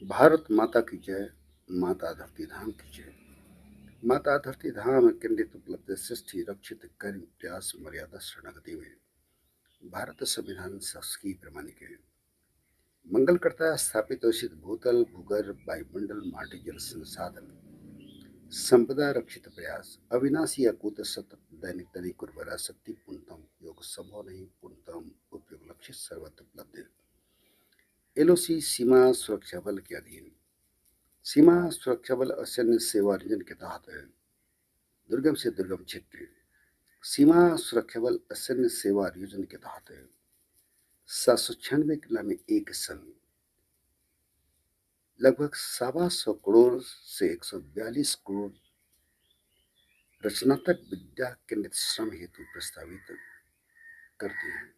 भारत माता की जय, माता धरती धाम की जय। माता धरती धाम खंडित उपलब्ध सृष्टि रक्षित कर प्रयास मर्यादा शरणागति में भारत संविधान शासकीय प्रमाणिक है। मंगल करता स्थापित उचित भूतल भूगर्भ वायुमंडल माटी जल संसाधन संपदा रक्षित प्रयास अविनाशी अकूत सतत दैनिक दैनिक उर्वरा शक्ति पूर्णतम योग संभव नहीं पूर्णतम उपयोग लक्ष्य सर्वत्र उपलब्ध। एलओसी सीमा सुरक्षा बल के अधीन सीमा सुरक्षा बल असैन्य सेवा अर्जन के तहत है। दुर्गम से दुर्गम क्षेत्र सीमा सुरक्षा बल असैन्य सेवा योजना के तहत है। 796 जिला में एक संघ लगभग 125 करोड़ से 142 करोड़ रचनात्मक विद्या केंद्रित श्रम हेतु प्रस्तावित करते हैं।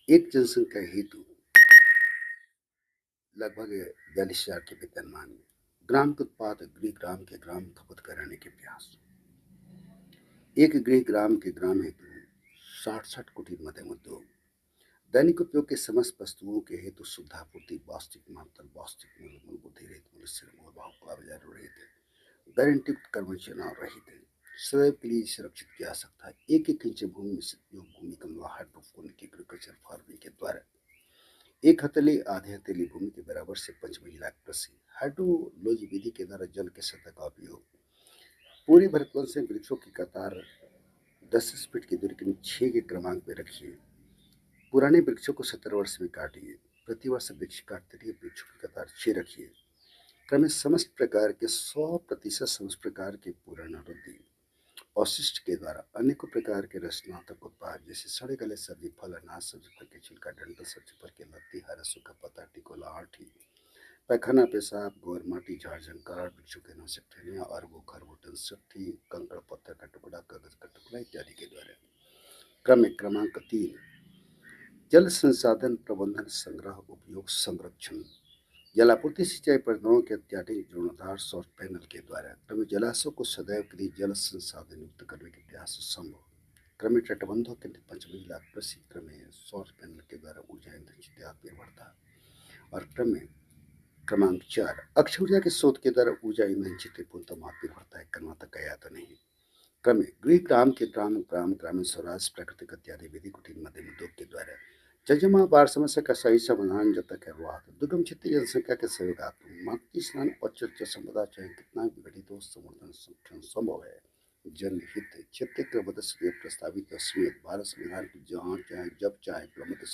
एक जनसंख्या हेतु लगभग 42,000 के विद्यमान ग्राम के उत्पाद गृह ग्राम के ग्राम खपत कराने के प्रयास। एक गृह ग्राम के ग्राम हेतु 60 कुटीर मध्यम उद्योग दैनिक उपयोग के समस्त वस्तुओं के हेतु सुविधापूर्ति वास्तविक मात्रा वास्तविक मूल्य मूल बुद्धि रहित मूल्य से मोल भाव का बाजार रहित गारंटी कर्मचारी चुनाव रहित है। सदैव के लिए सुरक्षित किया जा सकता है। एक एक इंच भूमि में योग भूमि कमला हाइड्रोपोनिक एग्रीकल्चर फार्मिंग के द्वारा एक हथेली आधे हथेली भूमि के बराबर से पंचमंजिला कृषि हाइड्रोलॉजी विधि के द्वारा जल के सतह का उपयोग पूरी भारतवर्ष से वृक्षों की कतार 10 फीट की दूरी के 6 के क्रमांक में रखिए। पुराने वृक्षों को 70 वर्ष में काटिए। प्रतिवर्ष वृक्ष काटते रहिए। वृक्षों की कतार 6 रखिए। क्रमिक समस्त प्रकार के 100% समस्त प्रकार के पुनरावृत्ति अवशिष्ट के द्वारा अनेकों प्रकार के रचनात्मक उत्पाद जैसे सड़े गले सब्जी फल अनाज सब्जी फल के छिलका डंठल सब्जी फल के लत्ती हरा सूखा पत्ता टिकोला आठी पैखाना पेशाब गोर माटी झाड़ झंकार वृक्षों के नाशक ठहरिया अरबो खरबूटन सट्ठी कंकड़ पत्थर का टुकड़ा कागज का टुकड़ा इत्यादि के द्वारा क्रमिक क्रमांक 3 जल संसाधन प्रबंधन संग्रह उपयोग संरक्षण जलापूर्ति सिंचाई परियोजनाओं के अत्याधिक जीर्णोद्धार सौर पैनल के द्वारा क्रमिक जलाशयों को सदैव के लिए जल संसाधन युक्त करने के प्रयास संभव। क्रमिक तटबंधों के पंचमंजिला कृषि क्रमे सौर पैनल के द्वारा ऊर्जा ईंधन निर्भरता और क्रमांक 4 अक्षय ऊर्जा के स्रोत के द्वारा ऊर्जा ईंधन चित्र पूर्णतः निर्भरता है कर्माता गया तो नहीं। क्रम गृह ग्राम के ग्राम ग्राम ग्रामीण स्वराज प्राकृतिक इत्यादि विधि कुटीर मध्यम उद्योग के द्वारा जलजमा बाढ़ समस्या का सही समाधान जब तक है दुर्गम क्षेत्रीय जनसंख्या के सहयोगात्मक मातृ स्नान और चर्चा संपदा चाहे कितना विघटित हो समर्थन संभव है। जनहित क्षेत्रीय क्रमबद्ध प्रस्तावित भारत संविधान की जहाँ चाहे जब चाहे प्रबंध